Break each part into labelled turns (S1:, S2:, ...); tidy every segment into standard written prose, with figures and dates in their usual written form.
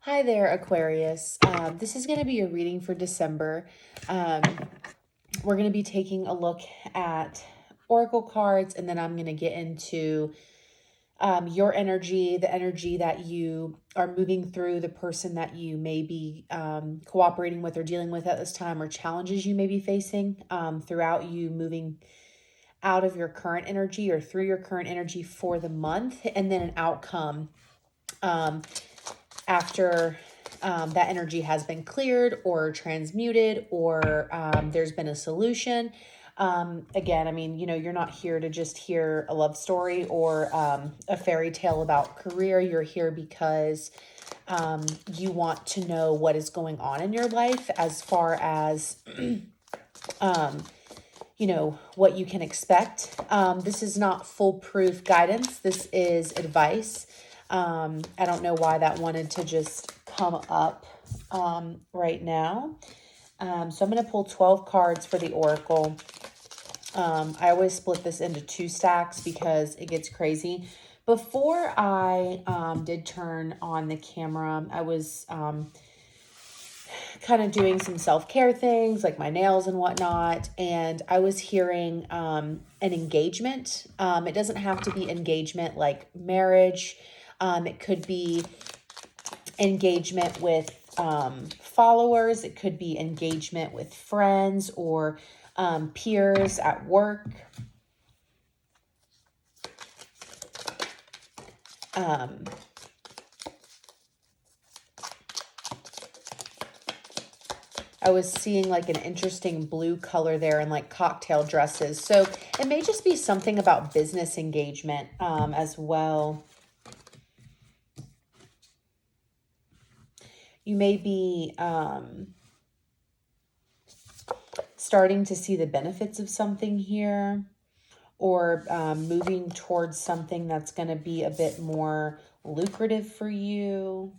S1: Hi there, Aquarius. This is going to be a reading for December. Um, we're going to be taking a look at oracle cards, and then I'm going to get into your energy, the energy that you are moving through, the person that you may be cooperating with or dealing with at this time, or challenges you may be facing throughout you moving out of your current energy or through your current energy for the month, and then an outcome after that energy has been cleared or transmuted, or there's been a solution. Again, I mean, you're not here to just hear a love story or a fairy tale about career. You're here because you want to know what is going on in your life as far as, what you can expect. This is not foolproof guidance. This is advice. I don't know why that wanted to just come up right now. So I'm going to pull 12 cards for the Oracle. I always split this into 2 stacks because it gets crazy. Before I did turn on the camera, I was kind of doing some self-care things like my nails and whatnot, and I was hearing an engagement. It doesn't have to be engagement like marriage. It could be engagement with followers. It could be engagement with friends or peers at work. I was seeing like an interesting blue color there and like cocktail dresses. So it may just be something about business engagement as well. You may be starting to see the benefits of something here, or moving towards something that's going to be a bit more lucrative for you.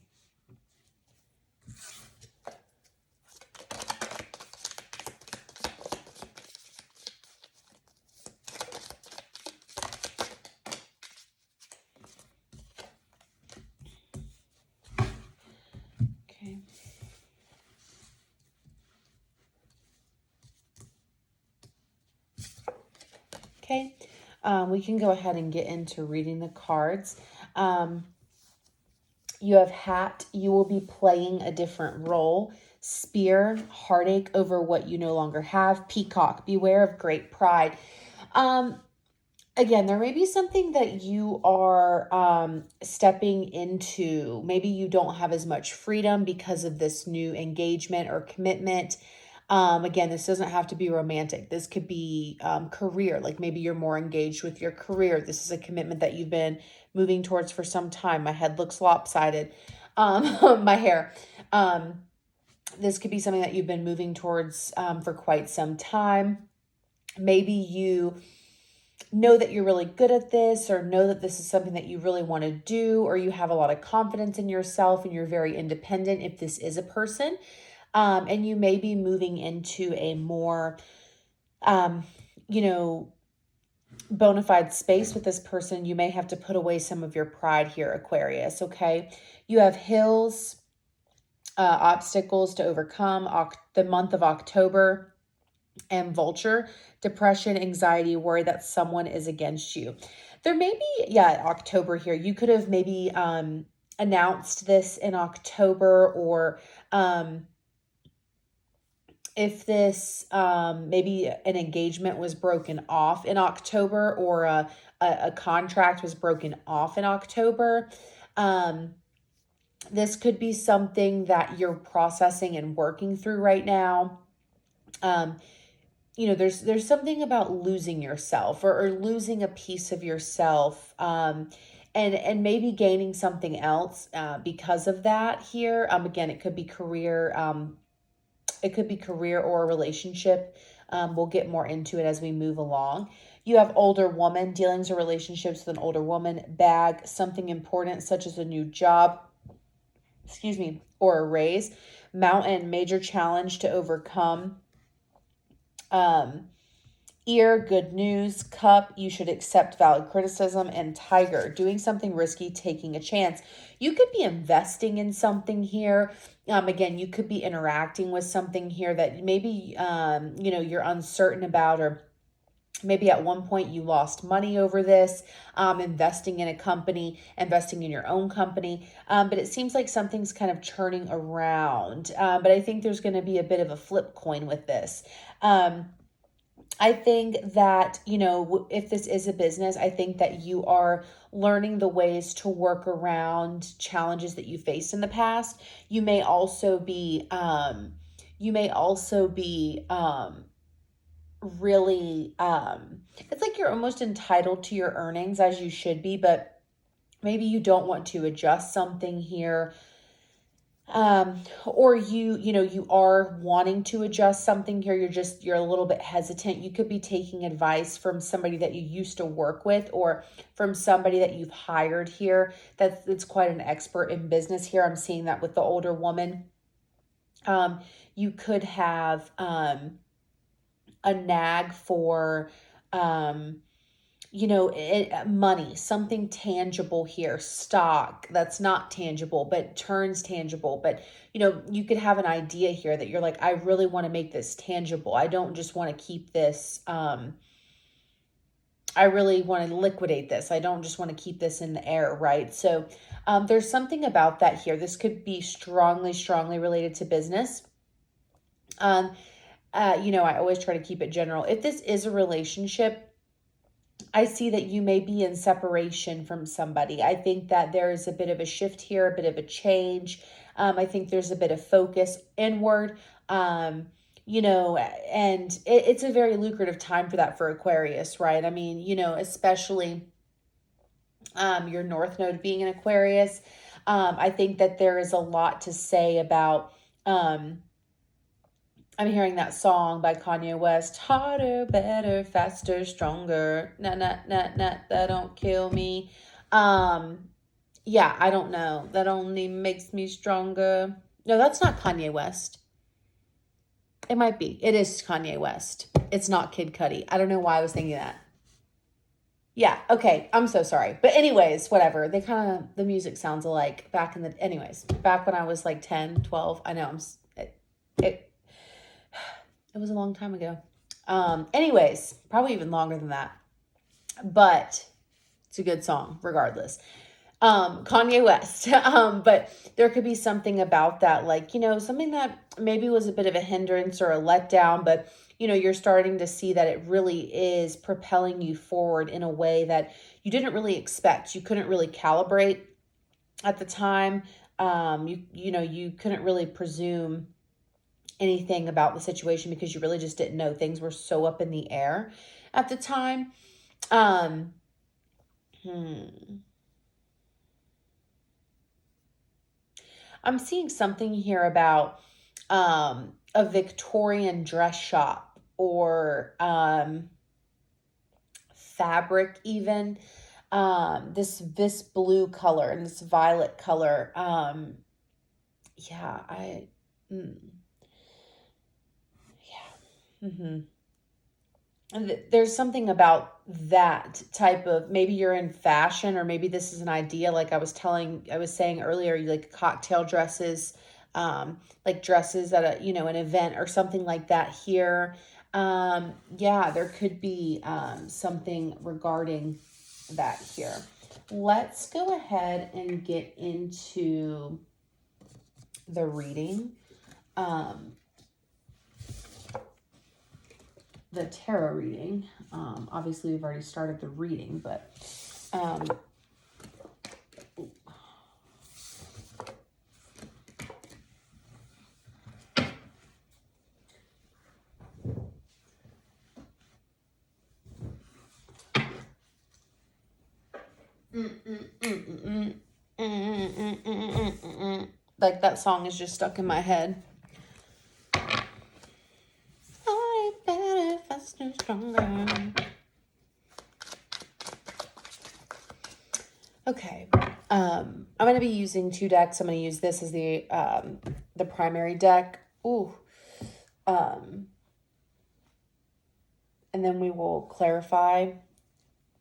S1: Okay. Okay. We can go ahead and get into reading the cards. You have hat, you will be playing a different role. Spear, heartache over what you no longer have. Peacock, beware of great pride. Again, there may be something that you are stepping into. Maybe you don't have as much freedom because of this new engagement or commitment. Again, this doesn't have to be romantic. This could be career. Like maybe you're more engaged with your career. This is a commitment that you've been moving towards for some time. My head looks lopsided. My hair. This could be something that you've been moving towards for quite some time. Maybe you know that you're really good at this, or know that this is something that you really want to do, or you have a lot of confidence in yourself and you're very independent if this is a person. And you may be moving into a more, bona fide space with this person. You may have to put away some of your pride here, Aquarius, okay? You have hills, obstacles to overcome, the month of October, and vulture, depression, anxiety, worry that someone is against you. There may be, October here. You could have maybe announced this in October, or if this maybe an engagement was broken off in October, or a contract was broken off in October. This could be something that you're processing and working through right now. There's something about losing yourself, or losing a piece of yourself, and maybe gaining something else because of that here. Again, it could be career. It could be career or a relationship. We'll get more into it as we move along. You have older woman, dealings or relationships with an older woman. Bag, something important such as a new job, or a raise. Mountain, major challenge to overcome. Ear, good news. Cup, you should accept valid criticism. And Tiger, doing something risky, taking a chance. You could be investing in something here. Again, you could be interacting with something here that maybe, you're uncertain about, or maybe at one point you lost money over this, investing in a company, investing in your own company. But it seems like something's kind of turning around. But I think there's going to be a bit of a flip coin with this. I think that, if this is a business, I think that you are learning the ways to work around challenges that you faced in the past. You may also be, really, it's like you're almost entitled to your earnings, as you should be, but maybe you don't want to adjust something here. Or you are wanting to adjust something here. You're a little bit hesitant. You could be taking advice from somebody that you used to work with, or from somebody that you've hired here that's quite an expert in business here. I'm seeing that with the older woman. You could have, a nag for, money, something tangible here, stock that's not tangible, but turns tangible. But, you could have an idea here that you're like, I really want to make this tangible. I don't just want to keep this. I really want to liquidate this. I don't just want to keep this in the air, right? So there's something about that here. This could be strongly, strongly related to business. I always try to keep it general. If this is a relationship, I see that you may be in separation from somebody. I think that there is a bit of a shift here, a bit of a change. I think there's a bit of focus inward, and it's a very lucrative time for that for Aquarius, right? I mean, especially your North Node being in Aquarius. I think that there is a lot to say about, I'm hearing that song by Kanye West, harder, better, faster, stronger, nah, that don't kill me. Yeah, I don't know. That only makes me stronger. No, that's not Kanye West. It might be. It is Kanye West. It's not Kid Cudi. I don't know why I was thinking that. Yeah, okay. I'm so sorry. But anyways, whatever. The music sounds alike back when I was like 10, 12. I know it was a long time ago. Anyways, probably even longer than that. But it's a good song, regardless. Kanye West. But there could be something about that, like, something that maybe was a bit of a hindrance or a letdown, but you're starting to see that it really is propelling you forward in a way that you didn't really expect. You couldn't really calibrate at the time. You couldn't really presume anything about the situation because you really just didn't know. Things were so up in the air at the time. I'm seeing something here about a Victorian dress shop, or fabric even. This blue color and this violet color. Yeah, Mm-hmm. And there's something about that type of, maybe you're in fashion, or maybe this is an idea, like I was saying earlier, you like cocktail dresses, like dresses at an event or something like that here. Yeah, there could be something regarding that here. Let's go ahead and get into the reading. The tarot reading. Obviously, we've already started the reading, but like that song is just stuck in my head. I better, faster, stronger. Okay. I'm going to be using 2 decks. I'm going to use this as the primary deck. Ooh. And And then we will clarify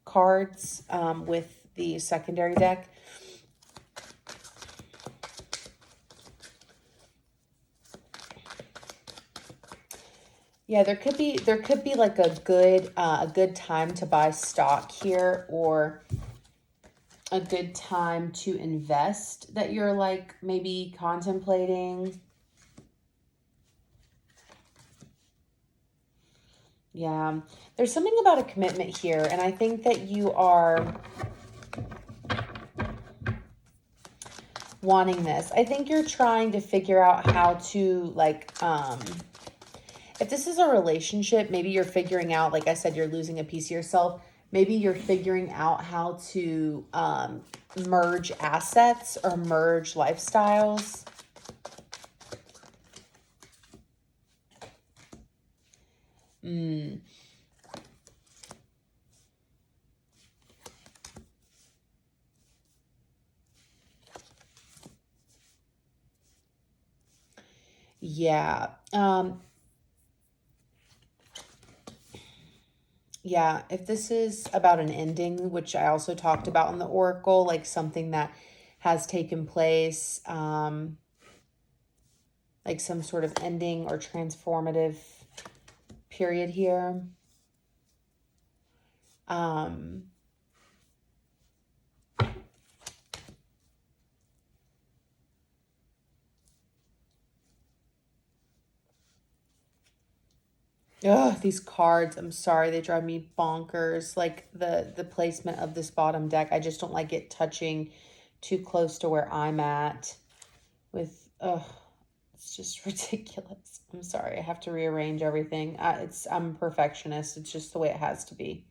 S1: cards with the secondary deck. Yeah, there could be like a good time to buy stock here, or a good time to invest that you're like maybe contemplating. Yeah, there's something about a commitment here, and I think that you are wanting this. I think you're trying to figure out how to like if this is a relationship, maybe you're figuring out, like I said, you're losing a piece of yourself. Maybe you're figuring out how to merge assets or merge lifestyles. Yeah. Yeah, if this is about an ending, which I also talked about in the Oracle, like something that has taken place, like some sort of ending or transformative period here. Ugh, these cards, I'm sorry, they drive me bonkers. Like the placement of this bottom deck, I just don't like it touching too close to where I'm at with, it's just ridiculous. I'm sorry, I have to rearrange everything. I'm a perfectionist. It's just the way it has to be.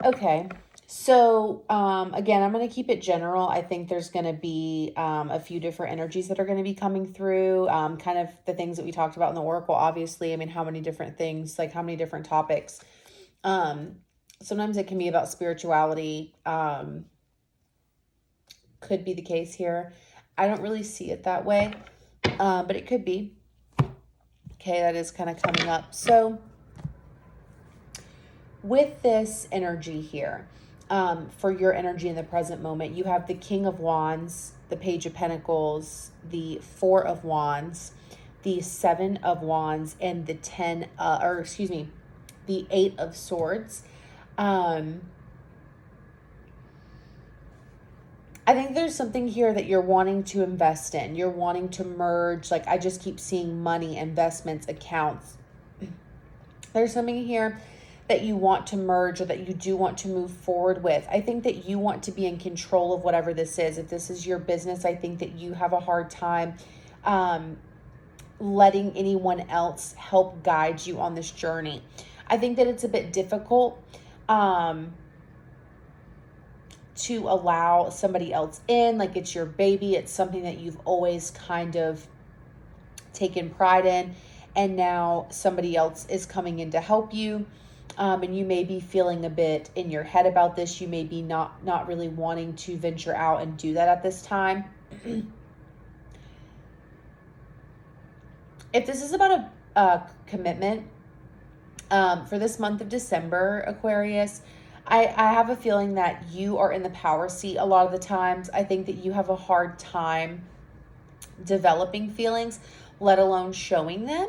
S1: Okay. So, again, I'm going to keep it general. I think there's going to be a few different energies that are going to be coming through. Kind of the things that we talked about in the Oracle, obviously. I mean, how many different things, like how many different topics. Sometimes it can be about spirituality. Could be the case here. I don't really see it that way, but it could be. Okay, that is kind of coming up. So, with this energy here, for your energy in the present moment, you have the King of Wands, the Page of Pentacles, the Four of Wands, the Seven of Wands, and the the Eight of Swords. I think there's something here that you're wanting to invest in. You're wanting to merge. Like, I just keep seeing money, investments, accounts. There's something here that you want to merge or that you do want to move forward with. I think that you want to be in control of whatever this is. If this is your business, I think that you have a hard time letting anyone else help guide you on this journey. I think that it's a bit difficult to allow somebody else in, like it's your baby. It's something that you've always kind of taken pride in, and now somebody else is coming in to help you. And you may be feeling a bit in your head about this. You may be not really wanting to venture out and do that at this time. If this is about a commitment for this month of December, Aquarius, I have a feeling that you are in the power seat a lot of the times. I think that you have a hard time developing feelings, let alone showing them.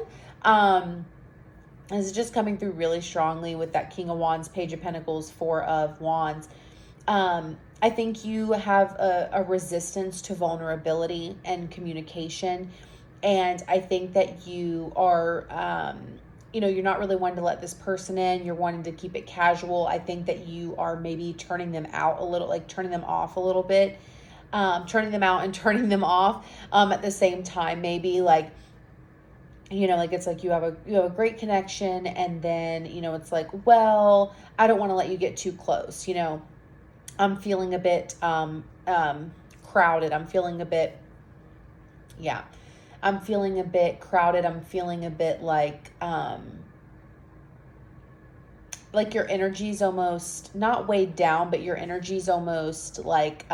S1: This is just coming through really strongly with that King of Wands, Page of Pentacles, Four of Wands. I think you have a resistance to vulnerability and communication. And I think that you are, you're not really wanting to let this person in. You're wanting to keep it casual. I think that you are maybe turning them out a little, like turning them off a little bit. Turning them out and turning them off at the same time. Maybe like, like it's like you have a great connection, and then, it's like, well, I don't want to let you get too close. I'm feeling a bit crowded. I'm feeling a bit crowded. I'm feeling a bit like like your energy's almost not weighed down, but your energy's almost like,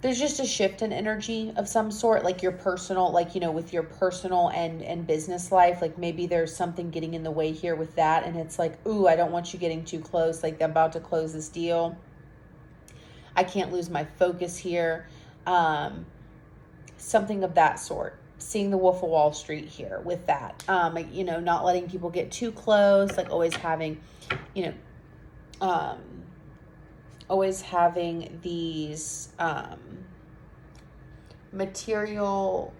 S1: there's just a shift in energy of some sort, like your personal, like, with your personal and business life, like maybe there's something getting in the way here with that. And it's like, ooh, I don't want you getting too close. Like I'm about to close this deal. I can't lose my focus here. Something of that sort. Seeing the Wolf of Wall Street here with that. Like, not letting people get too close, like always having, always having these material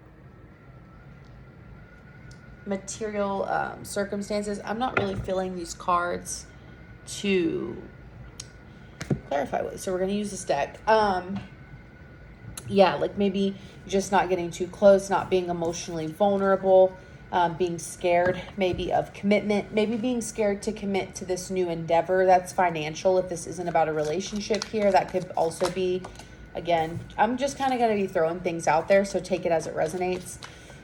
S1: circumstances. I'm not really feeling these cards to clarify with, so we're going to use this deck. Yeah, like maybe just not getting too close, not being emotionally vulnerable, being scared maybe of commitment, maybe being scared to commit to this new endeavor that's financial. If this isn't about a relationship here, that could also be, again, I'm just kind of going to be throwing things out there, so take it as it resonates.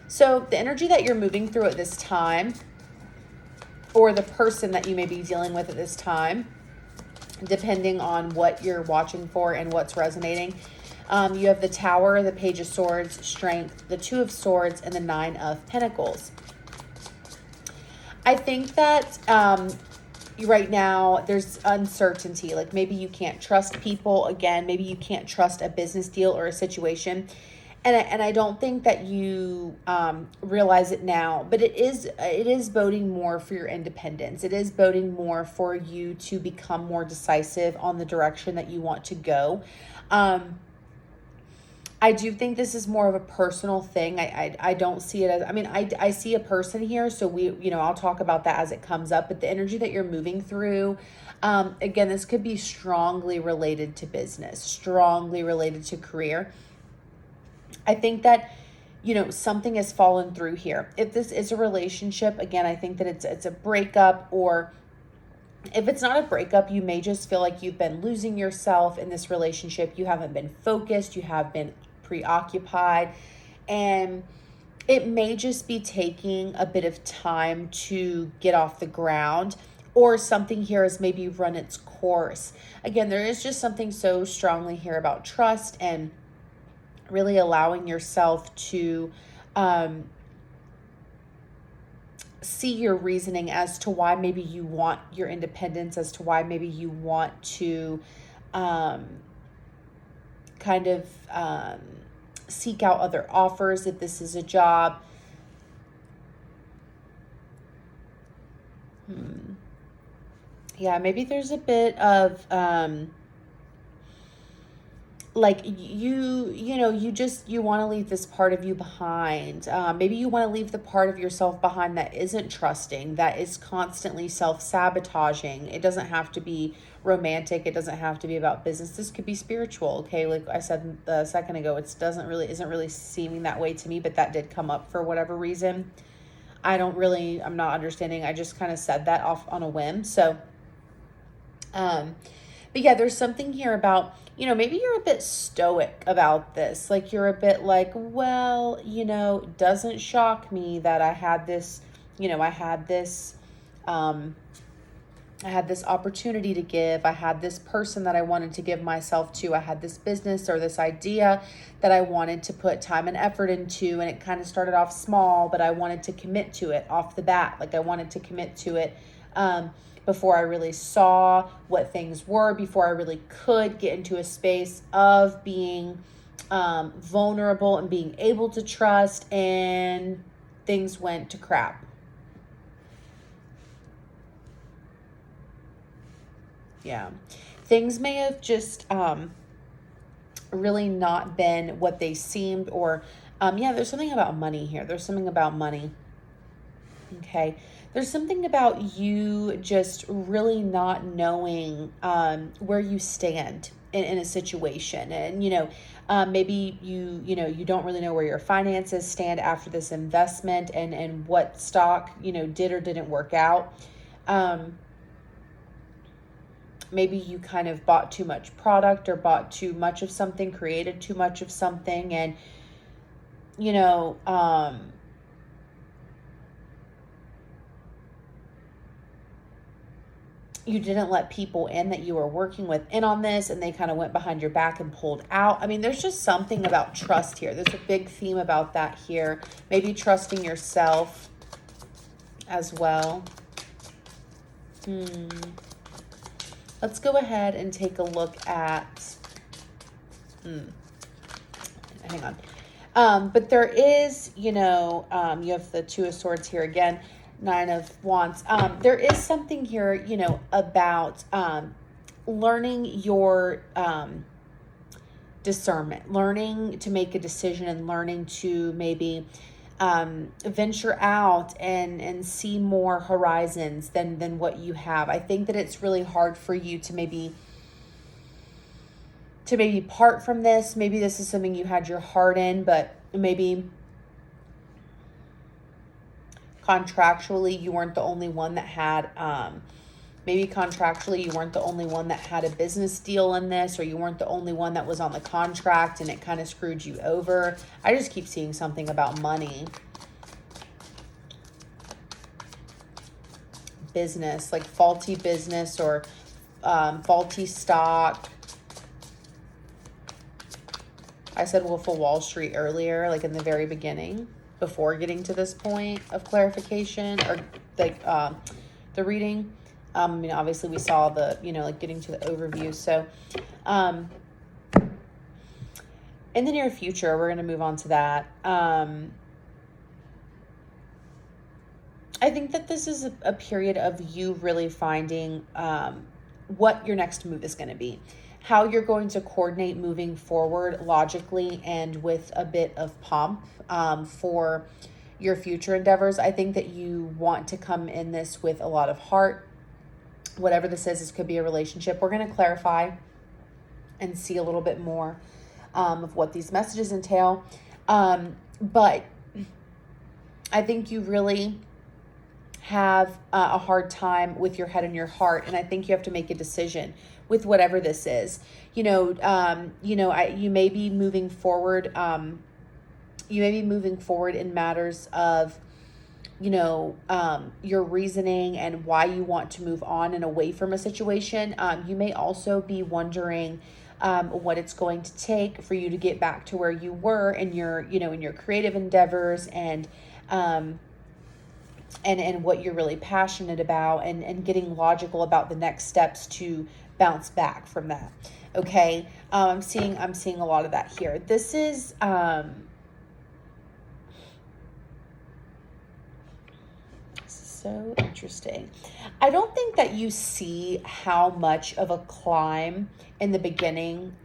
S1: So the energy that you're moving through at this time, or the person that you may be dealing with at this time, depending on what you're watching for and what's resonating. You have the Tower, the Page of Swords, Strength, the Two of Swords, and the Nine of Pentacles. I think that right now there's uncertainty. Like maybe you can't trust people. Again, maybe you can't trust a business deal or a situation. And I don't think that you realize it now, but it is boding more for your independence. It is boding more for you to become more decisive on the direction that you want to go. I do think this is more of a personal thing. I don't see it as, I see a person here. So I'll talk about that as it comes up, but the energy that you're moving through, again, this could be strongly related to business, strongly related to career. I think that, something has fallen through here. If this is a relationship, again, I think that it's a breakup, or if it's not a breakup, you may just feel like you've been losing yourself in this relationship. You haven't been focused. You have been preoccupied, and it may just be taking a bit of time to get off the ground, or something here has maybe run its course. Again, there is just something so strongly here about trust and really allowing yourself to see your reasoning as to why maybe you want your independence, as to why maybe you want to kind of seek out other offers if this is a job. Yeah, maybe there's a bit of like you want to leave this part of you behind. Maybe you want to leave the part of yourself behind that isn't trusting, that is constantly self-sabotaging. It doesn't have to be romantic. It doesn't have to be about business. This could be spiritual. Okay. Like I said a second ago, isn't really seeming that way to me, but that did come up for whatever reason. I'm not understanding. I just kind of said that off on a whim. So, but yeah, there's something here about, maybe you're a bit stoic about this. Like you're a bit like, well, it doesn't shock me that I had this, I had this opportunity to give. I had this person that I wanted to give myself to. I had this business or this idea that I wanted to put time and effort into. And it kind of started off small, but I wanted to commit to it off the bat. Like I wanted to commit to it, before I really saw what things were, before I really could get into a space of being vulnerable and being able to trust, and things went to crap. Yeah. Things may have just really not been what they seemed, or there's something about money here. There's something about money. Okay. There's something about you just really not knowing where you stand in a situation. And, maybe you don't really know where your finances stand after this investment, and what stock, did or didn't work out. Maybe you kind of bought too much product, or bought too much of something, created too much of something. And, you didn't let people in that you were working with in on this, and they kind of went behind your back and pulled out. I mean, there's just something about trust here. There's a big theme about that here. Maybe trusting yourself as well. Let's go ahead and take a look at, hang on. But there is, you have the Two of Swords here again, Nine of Wands. There is something here, about learning your discernment, learning to make a decision, and learning to maybe venture out and see more horizons than what you have. I think that it's really hard for you to maybe part from this. Maybe this is something you had your heart in, but maybe contractually you weren't the only one that had a business deal in this, or you weren't the only one that was on the contract and it kind of screwed you over. I just keep seeing something about money. Business, like faulty business or faulty stock. I said Wolf of Wall Street earlier, like in the very beginning, before getting to this point of clarification, or like the reading. I mean, obviously we saw the, like getting to the overview. So in the near future, we're going to move on to that. I think that this is a period of you really finding what your next move is going to be, how you're going to coordinate moving forward logically and with a bit of pomp for your future endeavors. I think that you want to come in this with a lot of heart. Whatever this is, this could be a relationship. We're going to clarify and see a little bit more of what these messages entail. But I think you really have a hard time with your head and your heart, and I think you have to make a decision with whatever this is. You may be moving forward. You may be moving forward in matters of, your reasoning and why you want to move on and away from a situation. You may also be wondering what it's going to take for you to get back to where you were in your, in your creative endeavors and what you're really passionate about, and getting logical about the next steps to bounce back from that. Okay. I'm seeing a lot of that here. This is, so interesting. I don't think that you see how much of a climb in the beginning,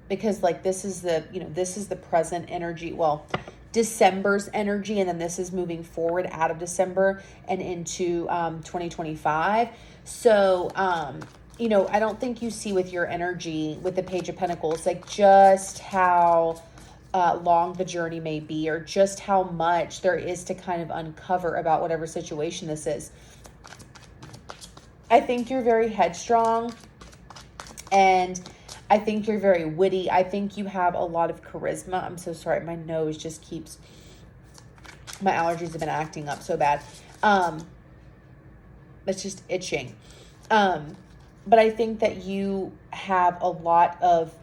S1: because like this is the present energy. Well, December's energy, and then this is moving forward out of December and into 2025. So, I don't think you see with your energy with the Page of Pentacles, like just how long the journey may be, or just how much there is to kind of uncover about whatever situation this is. I think you're very headstrong, and I think you're very witty. I think you have a lot of charisma. I'm so sorry. My nose just keeps, my allergies have been acting up so bad. It's just itching. But I think that you have a lot of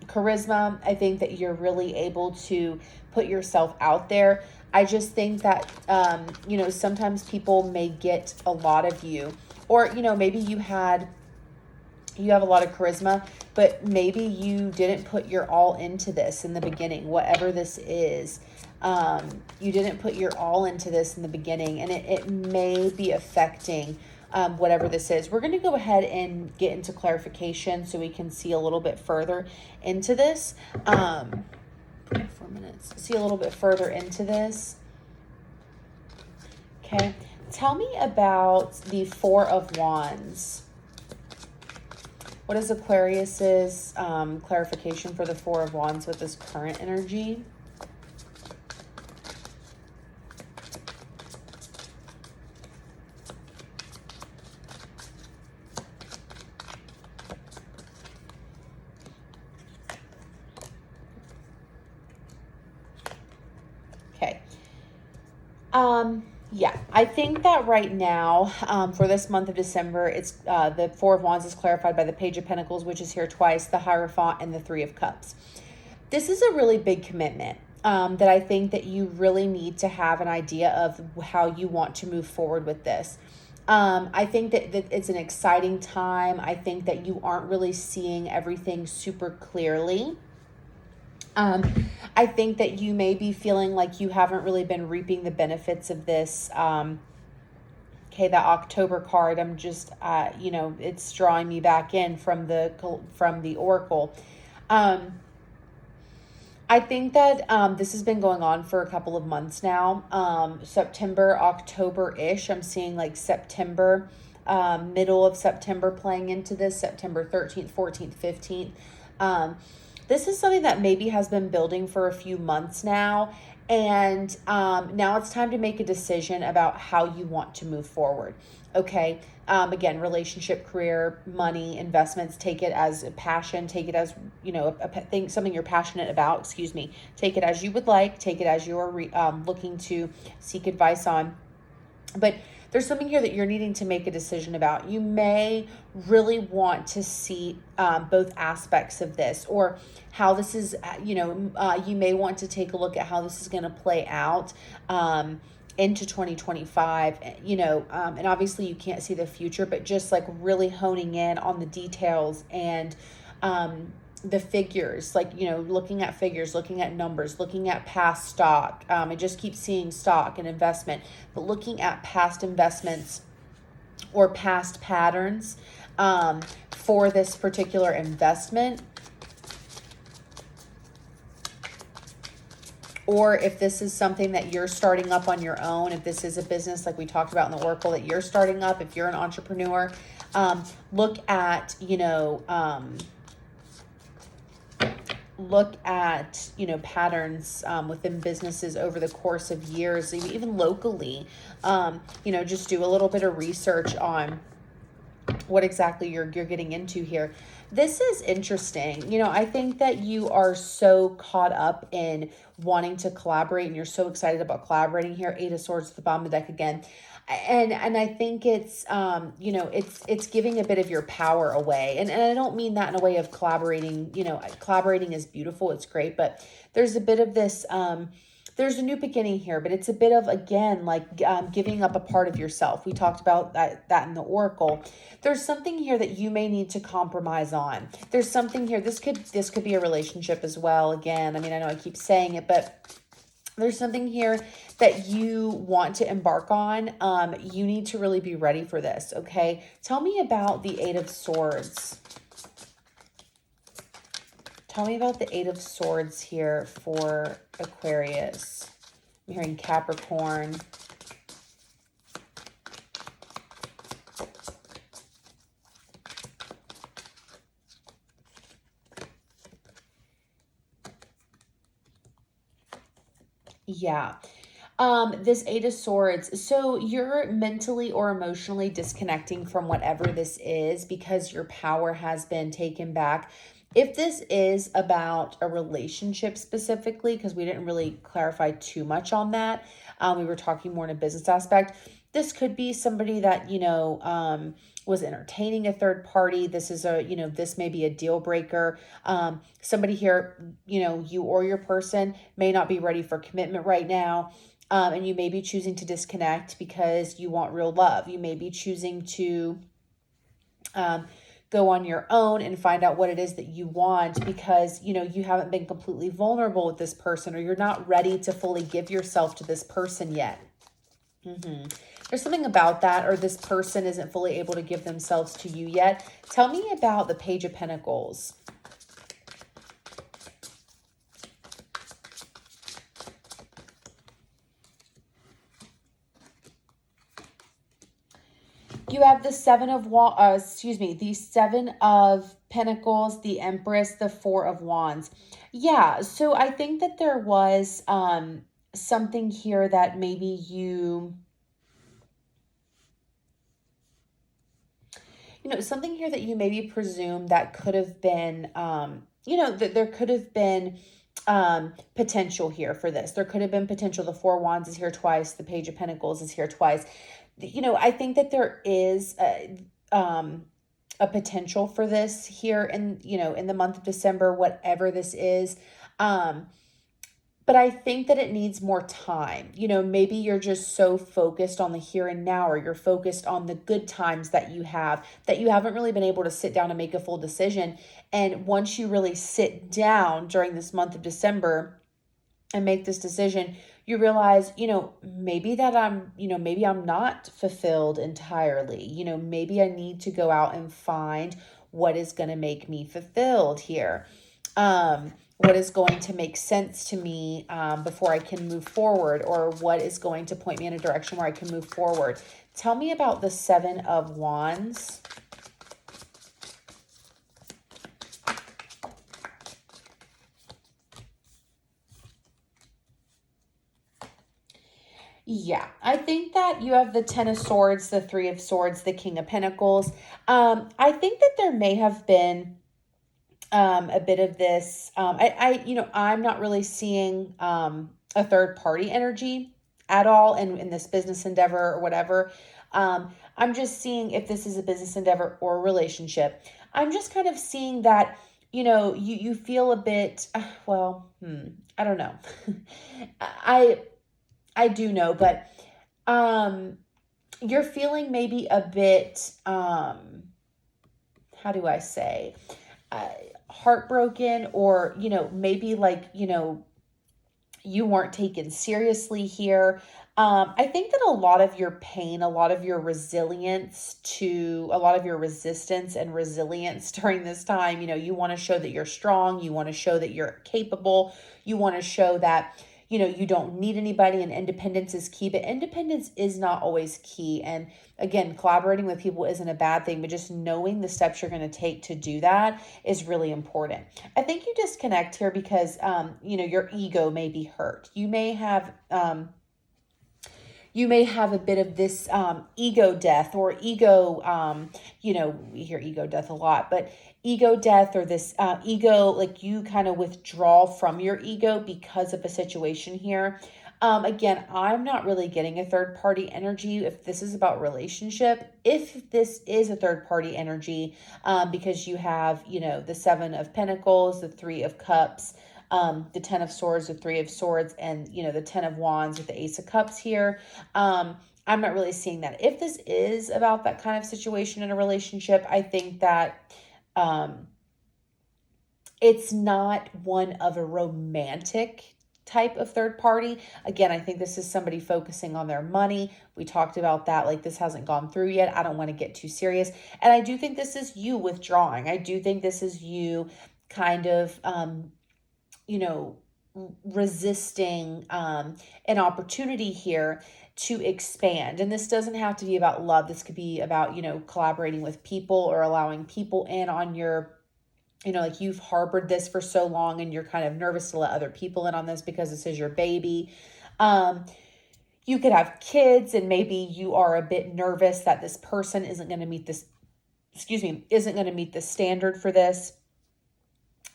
S1: charisma. I think that you're really able to put yourself out there. I just think that, sometimes people may get a lot of you, or, maybe you have a lot of charisma, but maybe you didn't put your all into this in the beginning, whatever this is. You didn't put your all into this in the beginning, and it may be affecting whatever this is. We're going to go ahead and get into clarification so we can see a little bit further into this. 4 minutes. See a little bit further into this. Okay. Tell me about the Four of Wands. What is Aquarius's clarification for the Four of Wands with this current energy? Okay. Yeah, I think that right now, for this month of December, it's the Four of Wands is clarified by the Page of Pentacles, which is here twice, the Hierophant, and the Three of Cups. This is a really big commitment, that I think that you really need to have an idea of how you want to move forward with this. I think that it's an exciting time. I think that you aren't really seeing everything super clearly. I think that you may be feeling like you haven't really been reaping the benefits of this. Okay, that October card, I'm just, it's drawing me back in from the Oracle. Um, I think that this has been going on for a couple of months now. September, October-ish. I'm seeing like September, middle of September playing into this, September 13th, 14th, 15th. This is something that maybe has been building for a few months now. And now it's time to make a decision about how you want to move forward. Okay. Again, relationship, career, money, investments, take it as a passion, take it as, a thing, something you're passionate about, excuse me. Take it as you would like, take it as you're looking to seek advice on. But there's something here that you're needing to make a decision about. You may really want to see both aspects of this, or how this is, you may want to take a look at how this is going to play out into 2025, and obviously you can't see the future, but just like really honing in on the details and the figures, like, looking at figures, looking at numbers, looking at past stock. I just keep seeing stock and investment, but looking at past investments or past patterns for this particular investment. Or if this is something that you're starting up on your own, if this is a business like we talked about in the Oracle that you're starting up, if you're an entrepreneur, look at, patterns within businesses over the course of years, even locally. Just do a little bit of research on what exactly you're getting into here. This is interesting. I think that you are so caught up in wanting to collaborate, and you're so excited about collaborating here. Eight of Swords at the bottom of the deck again. And I think it's it's giving a bit of your power away. And I don't mean that in a way of collaborating. Collaborating is beautiful, it's great, but there's a bit of this there's a new beginning here, but it's a bit of, again, like giving up a part of yourself. We talked about that in the Oracle. There's something here that you may need to compromise on. There's something here. This could be a relationship as well. Again, I know I keep saying it, but there's something here that you want to embark on. You need to really be ready for this. Okay. Tell me about the Eight of Swords. Tell me about the Eight of Swords here for Aquarius. I'm hearing Capricorn. Yeah. This Eight of Swords. So you're mentally or emotionally disconnecting from whatever this is because your power has been taken back. If this is about a relationship specifically, because we didn't really clarify too much on that, we were talking more in a business aspect. This could be somebody that, was entertaining a third party. This is this may be a deal breaker. Somebody here, you or your person may not be ready for commitment right now. And you may be choosing to disconnect because you want real love. You may be choosing to go on your own and find out what it is that you want because, you haven't been completely vulnerable with this person, or you're not ready to fully give yourself to this person yet. There's something about that, or this person isn't fully able to give themselves to you yet. Tell me about the Page of Pentacles. You have the the Seven of Pentacles, the Empress, the Four of Wands. Yeah, so I think that there was something here that maybe something here that you maybe presume that could have been, that there could have been potential here for this. There could have been potential. The Four Wands is here twice. The Page of Pentacles is here twice. I think that there is a potential for this here in the month of December, whatever this is. But I think that it needs more time. Maybe you're just so focused on the here and now, or you're focused on the good times that you have, that you haven't really been able to sit down and make a full decision. And once you really sit down during this month of December and make this decision, you realize, maybe I'm not fulfilled entirely. Maybe I need to go out and find what is going to make me fulfilled here. What is going to make sense to me before I can move forward, or what is going to point me in a direction where I can move forward. Tell me about the Seven of Wands. Yeah, I think that you have the Ten of Swords, the Three of Swords, the King of Pentacles. I think that there may have been a bit of this. I'm not really seeing a third party energy at all in this business endeavor or whatever. I'm just seeing if this is a business endeavor or a relationship. I'm just kind of seeing that, you feel a bit, I don't know. I do know, but you're feeling maybe a bit, how do I say, heartbroken, or, maybe like, you weren't taken seriously here. I think that a lot of your pain, a lot of your resistance and resilience during this time, you want to show that you're strong. You want to show that you're capable. You want to show that, you don't need anybody, and independence is key, but independence is not always key. And again, collaborating with people isn't a bad thing, but just knowing the steps you're going to take to do that is really important. I think you disconnect here because, your ego may be hurt. You may have a bit of this ego death, or ego, we hear ego death a lot, but ego death, or this ego, like you kind of withdraw from your ego because of a situation here. Again, I'm not really getting a third party energy if this is about relationship. If this is a third party energy, because you have, the Seven of Pentacles, the Three of Cups, the Ten of Swords, the Three of Swords, and, the Ten of Wands with the Ace of Cups here. I'm not really seeing that. If this is about that kind of situation in a relationship, I think that it's not one of a romantic type of third party. Again, I think this is somebody focusing on their money. We talked about that. Like, this hasn't gone through yet. I don't want to get too serious. And I do think this is you withdrawing. I do think this is you kind of, resisting an opportunity here to expand. And this doesn't have to be about love. This could be about, collaborating with people, or allowing people in on your, like, you've harbored this for so long and you're kind of nervous to let other people in on this because this is your baby. You could have kids, and maybe you are a bit nervous that this person isn't going to meet the standard for this.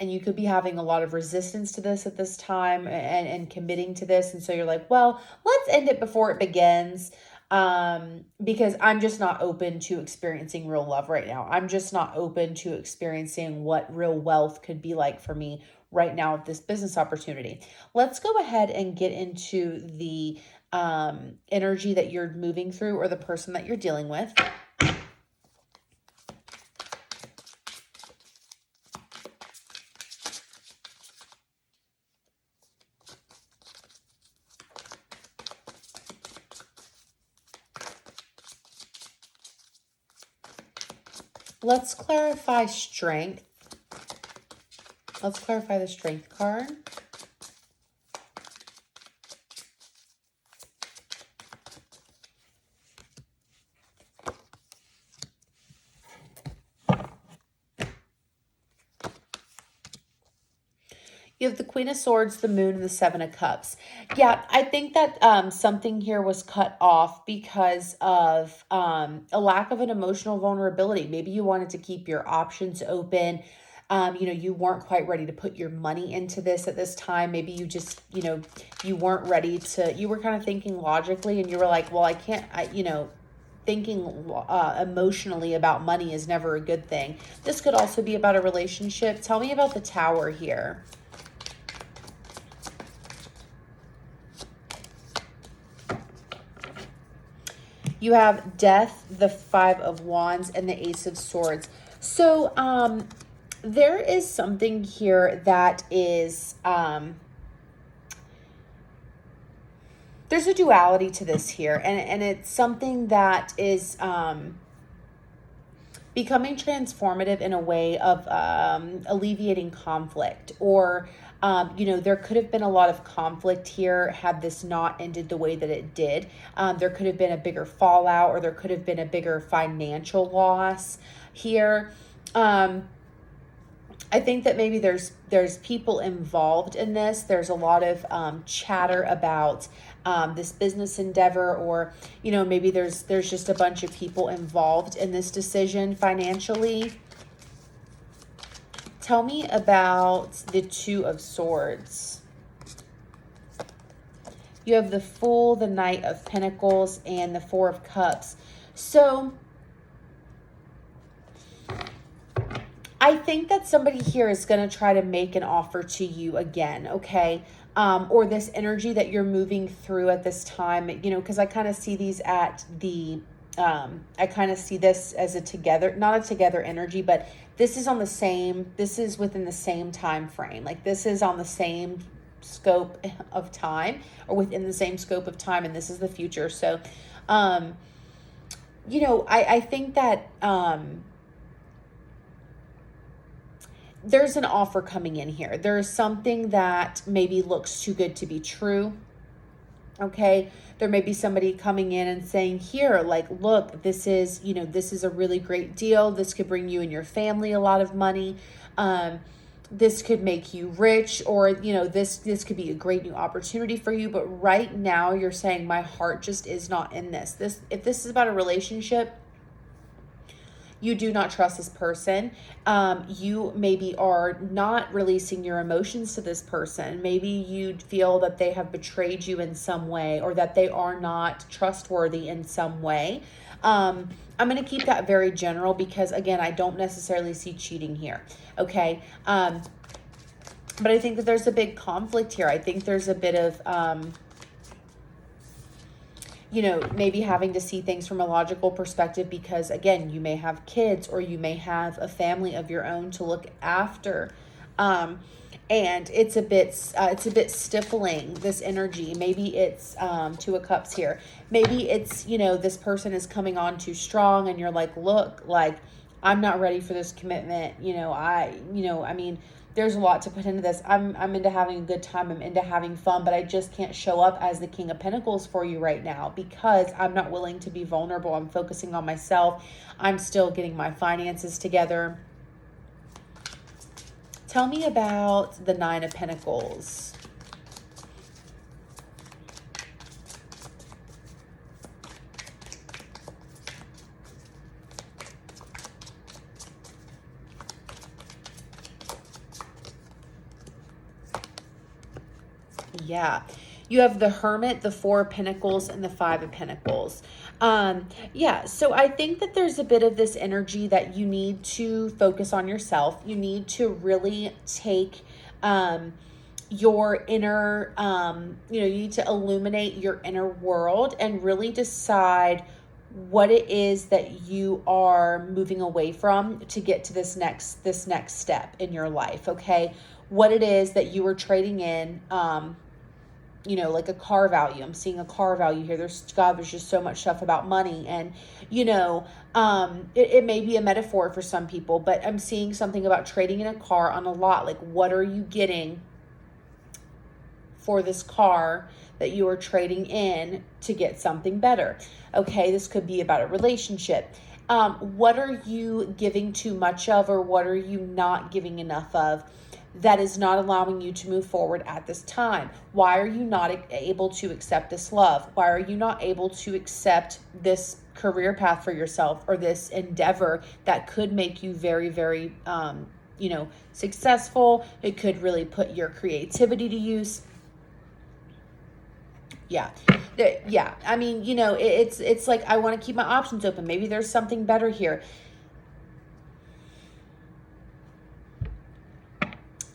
S1: And you could be having a lot of resistance to this at this time, and committing to this. And so you're like, well, let's end it before it begins, because I'm just not open to experiencing real love right now. I'm just not open to experiencing what real wealth could be like for me right now with this business opportunity. Let's go ahead and get into the energy that you're moving through, or the person that you're dealing with. Let's clarify strength. Let's clarify the strength card. You have the Queen of Swords, the Moon, and the Seven of Cups. Yeah, I think that something here was cut off because of a lack of an emotional vulnerability. Maybe you wanted to keep your options open. You weren't quite ready to put your money into this at this time. Maybe you just, you weren't ready to, you were kind of thinking logically and you were like, well, I can't, thinking emotionally about money is never a good thing. This could also be about a relationship. Tell me about the Tower here. You have Death, the Five of Wands, and the Ace of Swords. So there is something here that is, there's a duality to this here, and it's something that is becoming transformative in a way of alleviating conflict, or there could have been a lot of conflict here had this not ended the way that it did. There could have been a bigger fallout, or there could have been a bigger financial loss here. I think that maybe there's people involved in this. There's a lot of chatter about this business endeavor, or maybe there's just a bunch of people involved in this decision financially. Tell me about the Two of Swords. You have the Fool, the Knight of Pentacles, and the Four of Cups. So I think that somebody here is going to try to make an offer to you again, okay? Or this energy that you're moving through at this time, because I kind of see these at the, I kind of see this as a together, not a together energy, but this is this is within the same time frame. Like this is on the same scope of time, or within the same scope of time, and this is the future. So, I think that, there's an offer coming in here. There's something that maybe looks too good to be true. Okay. There may be somebody coming in and saying, here, like, look, this is a really great deal. This could bring you and your family a lot of money. This could make you rich, or, this could be a great new opportunity for you. But right now you're saying my heart just is not in this. If this is about a relationship, you do not trust this person. You maybe are not releasing your emotions to this person. Maybe you feel that they have betrayed you in some way, or that they are not trustworthy in some way. I'm going to keep that very general because, again, I don't necessarily see cheating here. Okay. But I think that there's a big conflict here. I think there's a bit of, maybe having to see things from a logical perspective because, again, you may have kids, or you may have a family of your own to look after. And it's a bit stifling, this energy. Maybe it's Two of Cups here. Maybe it's, this person is coming on too strong and you're like, look, like, I'm not ready for this commitment. There's a lot to put into this. I'm into having a good time. I'm into having fun, but I just can't show up as the King of Pentacles for you right now because I'm not willing to be vulnerable. I'm focusing on myself. I'm still getting my finances together. Tell me about the Nine of Pentacles. Yeah. You have the Hermit, the Four of Pentacles, and the Five of Pentacles. So I think that there's a bit of this energy that you need to focus on yourself. You need to really take your inner, you need to illuminate your inner world and really decide what it is that you are moving away from to get to this next step in your life. Okay. What it is that you are trading in, like a car value. I'm seeing a car value here. There's just so much stuff about money. And, it may be a metaphor for some people, but I'm seeing something about trading in a car on a lot. Like, what are you getting for this car that you are trading in to get something better? Okay, this could be about a relationship. What are you giving too much of, or what are you not giving enough of that is not allowing you to move forward at this time? Why are you not able to accept this love? Why are you not able to accept this career path for yourself, or this endeavor that could make you very, very successful. It could really put your creativity to use. Yeah. Yeah. I mean, it's like, I want to keep my options open. Maybe there's something better here.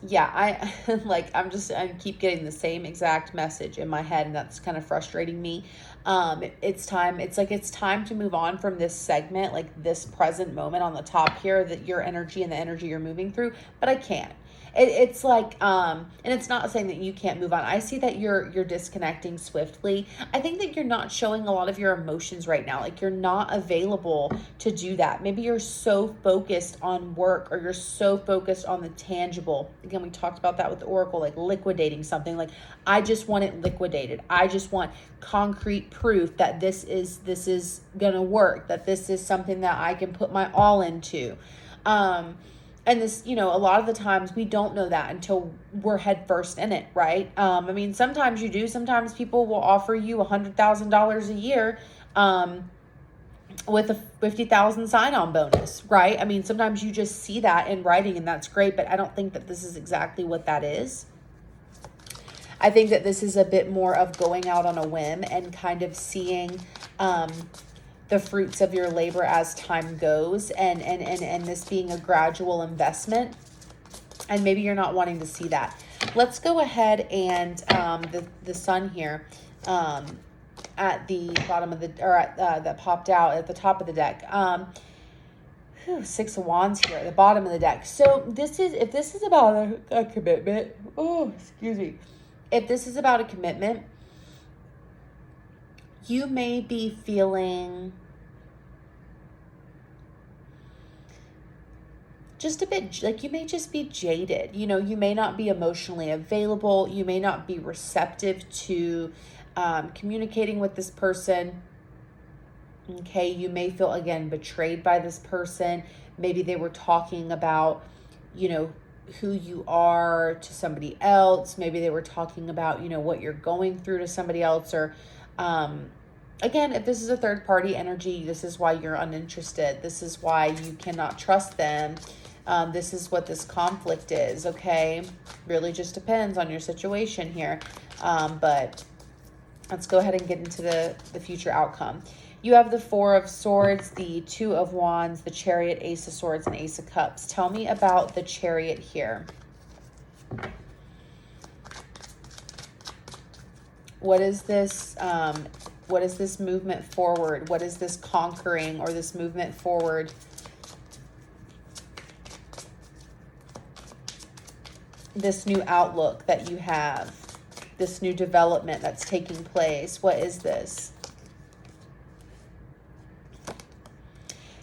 S1: Yeah, I keep getting the same exact message in my head, and that's kind of frustrating me. It's time. It's time to move on from this segment, like this present moment on the top here, that your energy and the energy you're moving through, but I can't. It's like, and it's not saying that you can't move on. I see that you're disconnecting swiftly. I think that you're not showing a lot of your emotions right now. Like, you're not available to do that. Maybe you're so focused on work, or you're so focused on the tangible. Again, we talked about that with the Oracle, like liquidating something. Like, I just want it liquidated. I just want concrete proof that this is gonna work, that this is something that I can put my all into. And this, a lot of the times we don't know that until we're head first in it, right? I mean, sometimes you do. Sometimes people will offer you $100,000 a year with a 50,000 sign-on bonus, right? I mean, sometimes you just see that in writing, and that's great, but I don't think that this is exactly what that is. I think that this is a bit more of going out on a whim and kind of seeing the fruits of your labor as time goes, and this being a gradual investment. And maybe you're not wanting to see that. Let's go ahead and the sun here at the bottom of the, or at that popped out at the top of the deck. Six of Wands here at the bottom of the deck. So if this is about a commitment, if this is about a commitment, you may be feeling just a bit like, you may just be jaded. You may not be emotionally available. You may not be receptive to communicating with this person. Okay, you may feel, again, betrayed by this person. Maybe they were talking about, who you are to somebody else. Maybe they were talking about, what you're going through to somebody else. Or, again, if this is a third party energy, this is why you're uninterested. This is why you cannot trust them. This is what this conflict is, okay? Really just depends on your situation here. But let's go ahead and get into the future outcome. You have the Four of Swords, the Two of Wands, the Chariot, Ace of Swords, and Ace of Cups. Tell me about the Chariot here. What is this? What is this movement forward? What is this conquering, or this movement forward? This new outlook that you have, this new development that's taking place. What is this?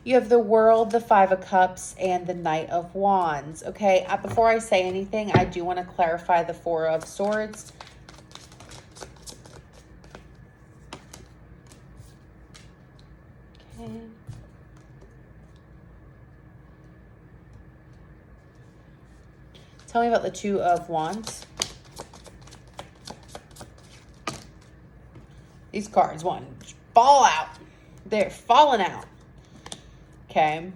S1: You have the World, the Five of Cups, and the Knight of Wands. Okay, before I say anything, I do want to clarify the Four of Swords. Okay. Tell me about the Two of Wands. These cards want to fall out. They're falling out. Okay.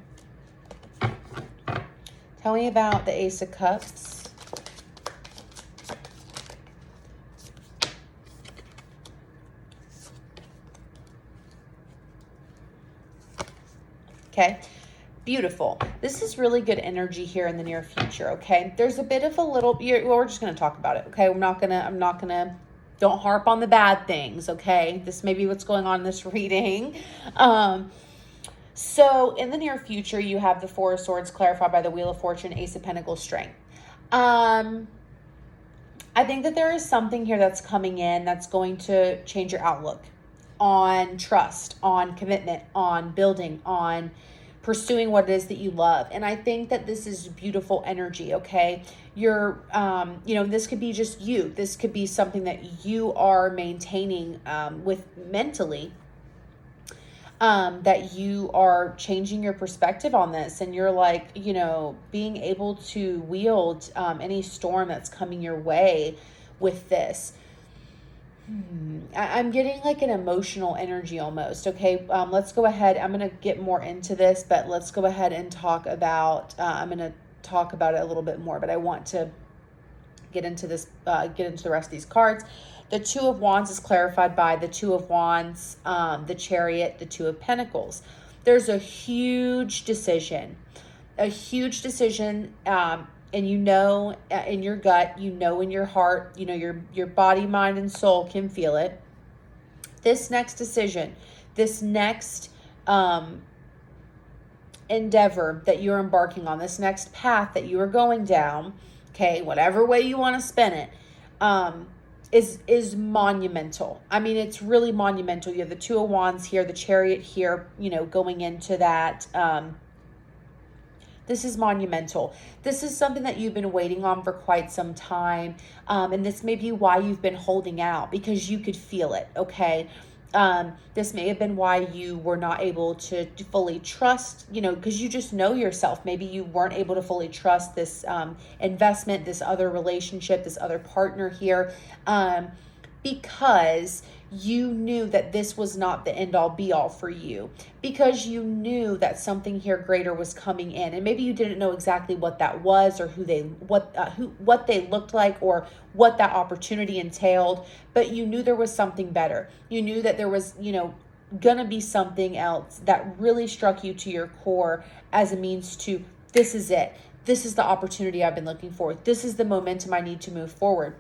S1: Tell me about the Ace of Cups. Okay. Beautiful. This is really good energy here in the near future, okay? There's a bit of well, we're just going to talk about it, okay? I'm not going to, don't harp on the bad things, okay? This may be what's going on in this reading. So in the near future, you have the Four of Swords clarified by the Wheel of Fortune, Ace of Pentacles, Strength. I think that there is something here that's coming in that's going to change your outlook on trust, on commitment, on building, on pursuing what it is that you love. And I think that this is beautiful energy, okay? You're, this could be just you. This could be something that you are maintaining with mentally, that you are changing your perspective on this. And you're like, being able to wield any storm that's coming your way with this. I'm getting like an emotional energy almost. Okay. Let's go ahead. I'm going to get more into this, but let's go ahead and talk about, I'm going to talk about it a little bit more, but I want to get into this, get into the rest of these cards. The Two of Wands is clarified by the Two of Wands, the Chariot, the Two of Pentacles. There's a huge decision, and you know in your gut, you know in your heart, you know your body, mind, and soul can feel it. This next decision, this next endeavor that you're embarking on, this next path that you are going down, okay, whatever way you want to spin it, is monumental. I mean, it's really monumental. You have the Two of Wands here, the Chariot here, you know, going into that. This is monumental. This is something that you've been waiting on for quite some time. And this may be why you've been holding out, because you could feel it, okay? This may have been why you were not able to fully trust, you know, because you just know yourself. Maybe you weren't able to fully trust this investment, this other relationship, this other partner here, because you knew that this was not the end all be all for you, because you knew that something here greater was coming in, and maybe you didn't know exactly what that was, or what they looked like, or what that opportunity entailed, but you knew there was something better. You knew that there was, you know, gonna be something else that really struck you to your core as a means to, this is it. This is the opportunity I've been looking for. This is the momentum I need to move forward.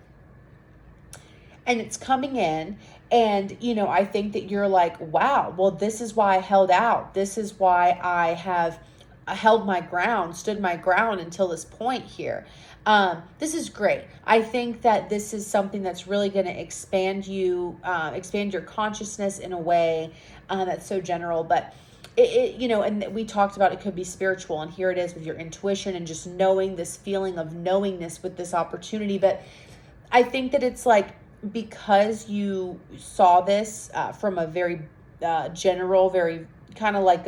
S1: And it's coming in, and, you know, I think that you're like, wow, well, this is why I held out. This is why I have held my ground, stood my ground until this point here. This is great. I think that this is something that's really going to expand you, expand your consciousness in a way that's so general, but you know, and we talked about it could be spiritual, and here it is with your intuition and just knowing, this feeling of knowingness with this opportunity. But I think that it's like, because you saw this from a very general, very kind of like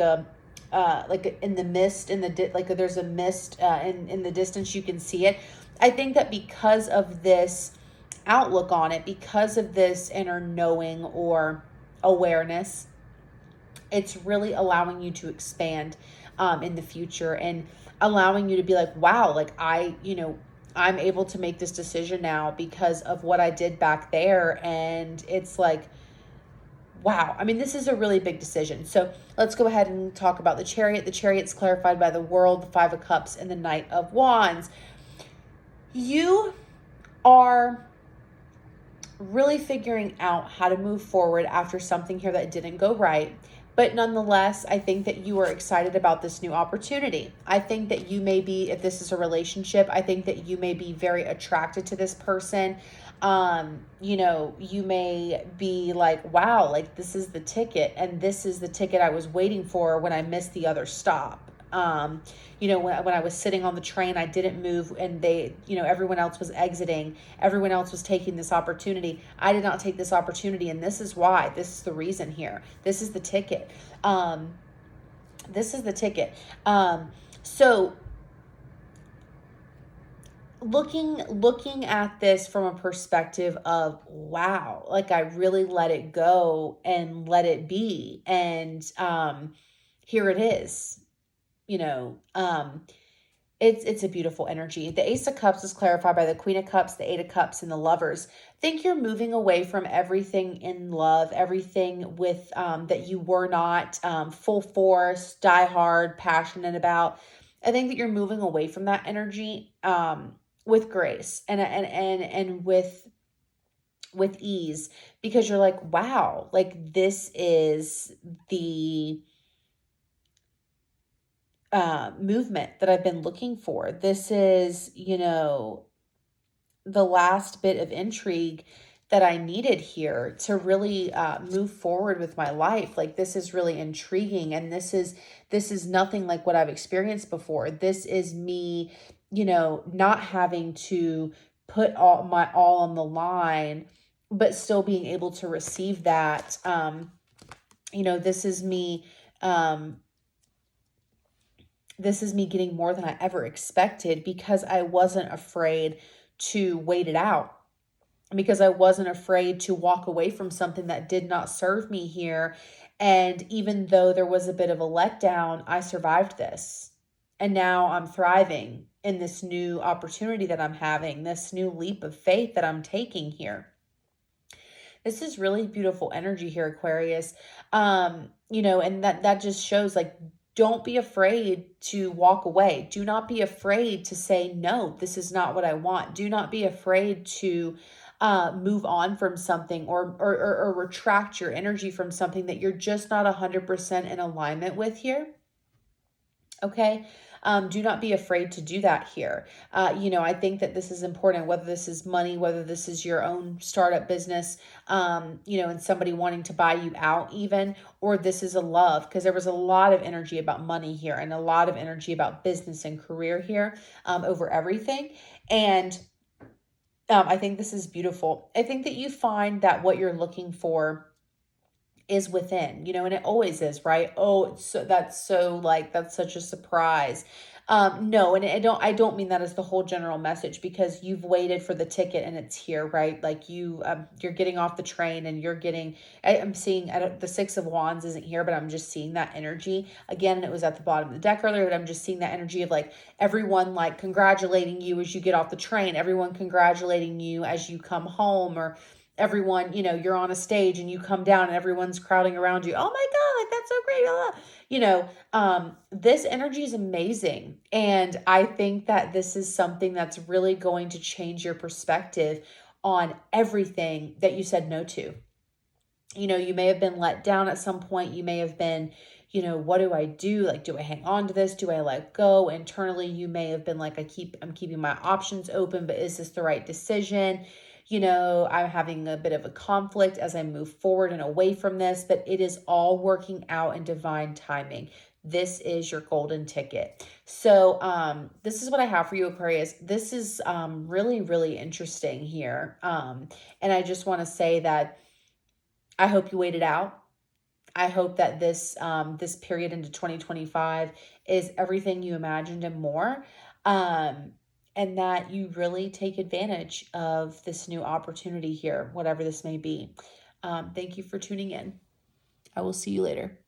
S1: in the mist, like there's a mist in the distance, you can see it. I think that because of this outlook on it, because of this inner knowing or awareness, it's really allowing you to expand in the future, and allowing you to be like, wow, like I'm able to make this decision now because of what I did back there. And it's like, wow. I mean, this is a really big decision. So let's go ahead and talk about the Chariot. The Chariot's clarified by the World, the Five of Cups, and the Knight of Wands. You are really figuring out how to move forward after something here that didn't go right. But nonetheless, I think that you are excited about this new opportunity. I think that you may be, if this is a relationship, I think that you may be very attracted to this person. You know, you may be like, wow, like this is the ticket, and this is the ticket I was waiting for when I missed the other stop. You know, when I was sitting on the train, I didn't move, and they, you know, everyone else was exiting. Everyone else was taking this opportunity. I did not take this opportunity, and this is why. This is the reason here. This is the ticket. This is the ticket. So looking at this from a perspective of, wow, like I really let it go and let it be, and here it is. You know, it's a beautiful energy. The Ace of Cups is clarified by the Queen of Cups, the Eight of Cups, and the Lovers. I think you're moving away from everything in love, everything with that you were not full force, die hard, passionate about. I think that you're moving away from that energy with grace and with ease, because you're like, wow, like this is the movement that I've been looking for. This is, you know, the last bit of intrigue that I needed here to really move forward with my life. Like this is really intriguing, and this is nothing like what I've experienced before. This is me, you know, not having to put all on the line, but still being able to receive that. You know, this is me. This is me getting more than I ever expected, because I wasn't afraid to wait it out, because I wasn't afraid to walk away from something that did not serve me here. And even though there was a bit of a letdown, I survived this, and now I'm thriving. in this new opportunity that I'm having, this new leap of faith that I'm taking here. This is really beautiful energy here, Aquarius. And that just shows, like, don't be afraid to walk away. Do not be afraid to say, no, this is not what I want. Do not be afraid to move on from something, or retract your energy from something that you're just not 100% in alignment with here. Okay. Do not be afraid to do that here. I think that this is important, whether this is money, whether this is your own startup business, and somebody wanting to buy you out even, or this is a love, because there was a lot of energy about money here and a lot of energy about business and career here, over everything. And I think this is beautiful. I think that you find that what you're looking for is within, and it always is, right? Oh, that's such a surprise. No, and I don't mean that as the whole general message, because you've waited for the ticket and it's here, right? Like you're getting off the train and you're getting, I'm seeing, the Six of Wands isn't here, but I'm just seeing that energy again. It was at the bottom of the deck earlier, but I'm just seeing that energy of like everyone like congratulating you as you get off the train, everyone congratulating you as you come home, or everyone, you're on a stage and you come down and everyone's crowding around you. Oh my God, like that's so great. Blah, blah. This energy is amazing. And I think that this is something that's really going to change your perspective on everything that you said no to. You may have been let down at some point. You may have been, what do I do? Like, do I hang on to this? Do I let go? Internally, you may have been like, I'm keeping my options open, but is this the right decision? I'm having a bit of a conflict as I move forward and away from this, but it is all working out in divine timing. This is your golden ticket. So this is what I have for you, Aquarius. This is really, really interesting here. And I just want to say that I hope you wait it out. I hope that this period into 2025 is everything you imagined and more. And that you really take advantage of this new opportunity here, whatever this may be. Thank you for tuning in. I will see you later.